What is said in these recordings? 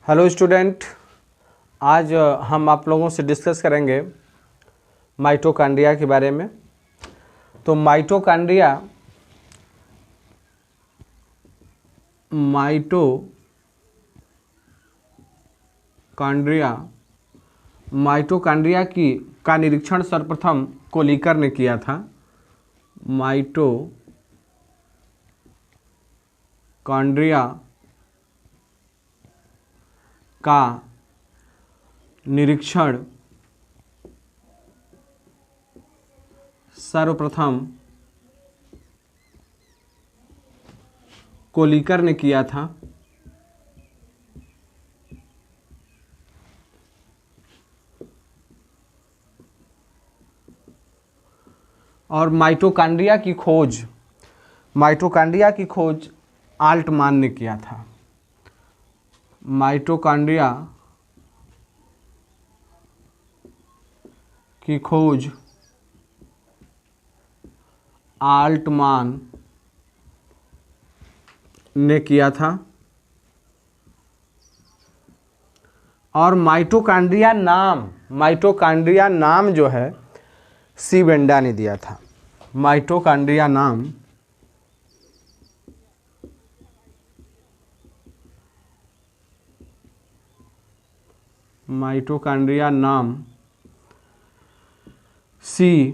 Hello student, आज हम आप लोगों से डिस्कस करेंगे माइटोकॉन्ड्रिया के बारे में। तो माइटोकॉन्ड्रिया का निरीक्षण सर्वप्रथम कोलिकर ने किया था। माइटोकॉन्ड्रिया का निरीक्षण सर्वप्रथम कोलिकर ने किया था। और माइटोकॉन्ड्रिया की खोज आल्टमान ने किया था। माइटोकॉन्ड्रिया की खोज आल्टमान ने किया था। और माइटोकॉन्ड्रिया नाम जो है सी बेंडा ने दिया था। माइटोकॉन्ड्रिया नाम सी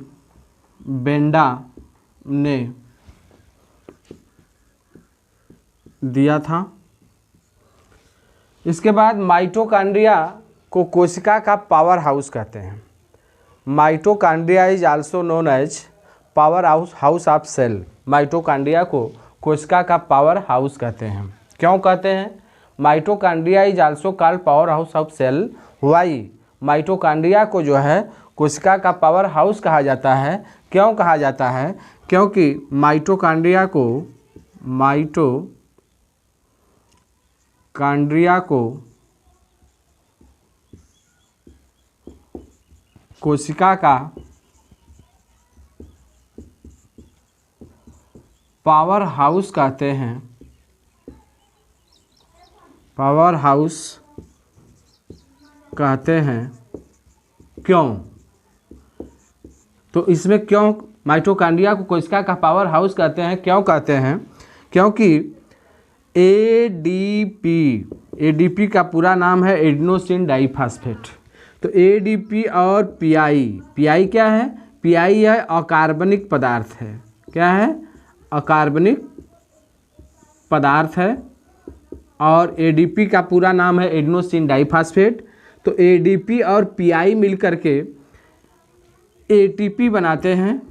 बेंडा ने दिया था। इसके बाद माइटोकॉन्ड्रिया को कोशिका का पावर हाउस कहते हैं। Mitochondria is also known as power house of cell. Mitochondria को कोशिका का पावर हाउस कहते हैं। क्यों कहते हैं? Mitochondria is also called power house of cell. Why? Mitochondria को जो है कोशिका का पावर हाउस कहा जाता है। क्यों कहा जाता है? क्योंकि माइटोकॉन्ड्रिया को कोशिका का पावर हाउस कहते हैं। पावर हाउस कहते हैं। क्यों? तो इसमें क्यों माइटोकॉन्ड्रिया को कोशिका का पावर हाउस कहते हैं? क्यों कहते हैं? क्योंकि एडीपी का पूरा नाम है एडेनोसिन डाइफॉस्फेट। तो एडीपी और पीआई क्या है? पीआई है अकार्बनिक पदार्थ है। क्या है? अकार्बनिक पदार्थ है। और एडीपी का पूरा नाम है एडेनोसिन डाइफॉस्फेट। तो एडीपी और पीआई मिलकर के एटीपी बनाते हैं।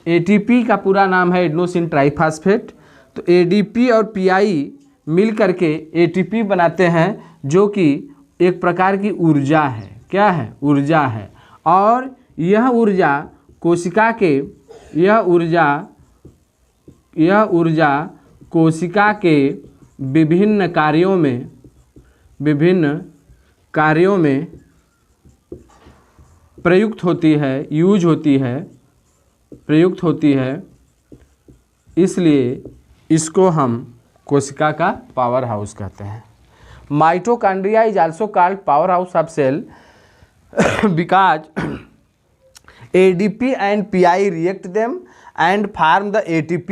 एटीपी का पूरा नाम है एडेनोसिन ट्राइफॉस्फेट। तो एडीपी और पीआई मिल करके एटीपी बनाते हैं, जो कि एक प्रकार की ऊर्जा है। क्या है? ऊर्जा है। और यह ऊर्जा कोशिका के विभिन्न कार्यों में प्रयुक्त होती है। इसलिए इसको हम कोशिका का पावर हाउस कहते हैं। Mitochondria is also called power house of cell because ADP and PI react them and form the ATP.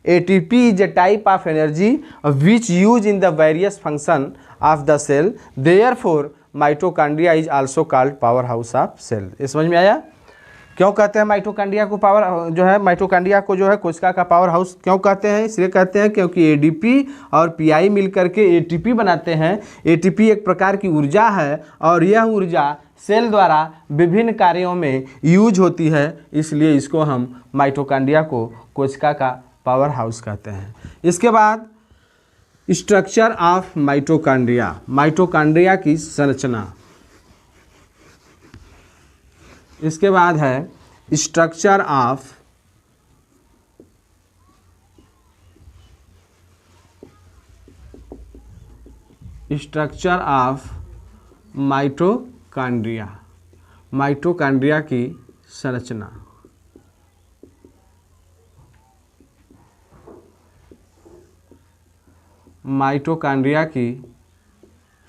ATP is a type of energy which used in the various function of the cell. Therefore, mitochondria is also called powerhouse of cell. ये समझ में आया? क्यों कहते हैं mitochondria को mitochondria को जो है कोशिका का पावर हाउस क्यों कहते हैं? इसलिए कहते हैं क्योंकि एडीपी और पीआई मिलकर के एटीपी बनाते हैं। एटीपी एक प्रकार की ऊर्जा है और यह ऊर्जा सेल द्वारा विभिन्न कार्यों में यूज होती है। इसलिए इसको हम माइटोकॉन्ड्रिया को कोशिका का पावर हाउस कहते हैं। इसके बाद स्ट्रक्चर ऑफ माइटोकॉन्ड्रिया की संरचना। इसके बाद है स्ट्रक्चर ऑफ माइटोकॉन्ड्रिया की संरचना। माइटोकांड्रिया की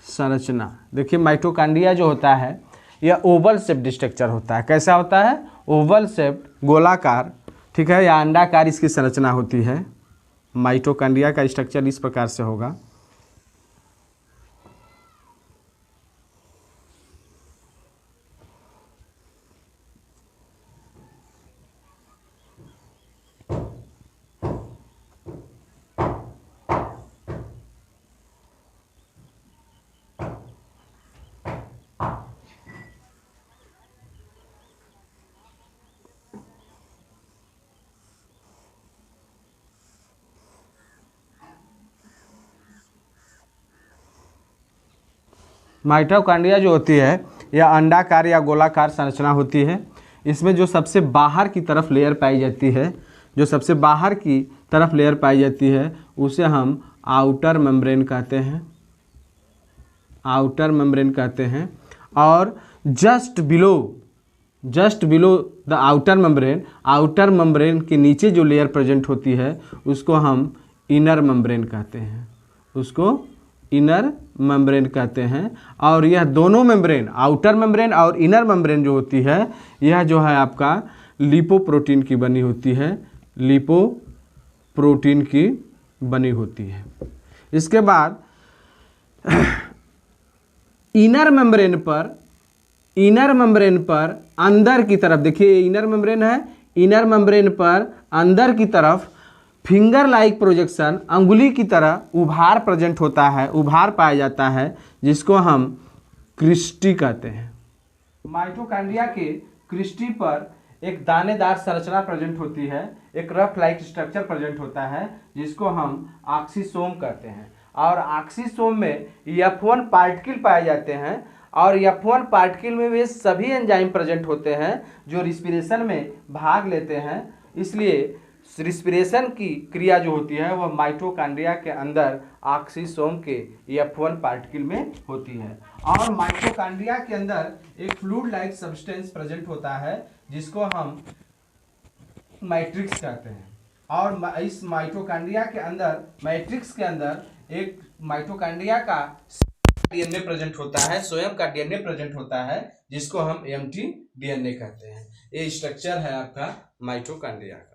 संरचना। देखिए माइटोकांड्रिया जो होता है यह ओवल शेप्ड स्ट्रक्चर होता है। कैसा होता है? ओवल शेप्ड, गोलाकार, ठीक है, या अंडाकार इसकी संरचना होती है। माइटोकांड्रिया का स्ट्रक्चर इस प्रकार से होगा। माइटोकांड्रिया जो होती है यह अंडाकार या गोलाकार संरचना होती है। इसमें जो सबसे बाहर की तरफ लेयर पाई जाती है, जो सबसे बाहर की तरफ लेयर पाई जाती है उसे हम आउटर मेम्ब्रेन कहते हैं, आउटर मेम्ब्रेन कहते हैं। और just below the outer membrane के नीचे जो लेयर प्रेजेंट होती है उसको हम इनर मेम्ब्रेन कहते हैं, उसको इनर मेम्ब्रेन कहते हैं। और यह दोनों मेम्ब्रेन, आउटर मेम्ब्रेन और इनर मेम्ब्रेन जो होती है यह जो है आपका लिपोप्रोटीन की बनी होती है, लिपोप्रोटीन की बनी होती है। इसके बाद इनर मेम्ब्रेन पर अंदर की तरफ, देखिए इनर मेम्ब्रेन है, इनर मेम्ब्रेन पर अंदर की तरफ फिंगर लाइक प्रोजेक्शन, अंगुली की तरह उभार प्रेजेंट होता है, उभार पाया जाता है, जिसको हम क्रिस्टी कहते हैं। माइटोकांड्रिया के क्रिस्टी पर एक दानेदार संरचना प्रेजेंट होती है, एक रफ लाइक स्ट्रक्चर प्रेजेंट होता है, जिसको हम ऑक्सीसोम कहते हैं। और ऑक्सीसोम में F1 पार्टिकल पाए जाते हैं, और F1 पार्टिकल में वे सभी एंजाइम प्रेजेंट होते हैं जो रिस्पिरेशन में भाग लेते हैं। इसलिए रिस्पिरेशन की क्रिया जो होती है वह माइटोकांड्रिया के अंदर ऑक्सीसोम के F1 पार्टिकल में होती है। और माइटोकांड्रिया के अंदर एक फ्लूइड लाइक सब्सटेंस प्रेजेंट होता है जिसको हम मैट्रिक्स कहते हैं। और इस माइटोकांड्रिया के अंदर, मैट्रिक्स के अंदर एक माइटोकांड्रिया का डीएनए प्रेजेंट होता है, स्वयं का डीएनए प्रेजेंट होता है, जिसको हम एम्प्टी डीएनए कहते हैं। ये स्ट्रक्चर है आपका माइटोकांड्रिया का।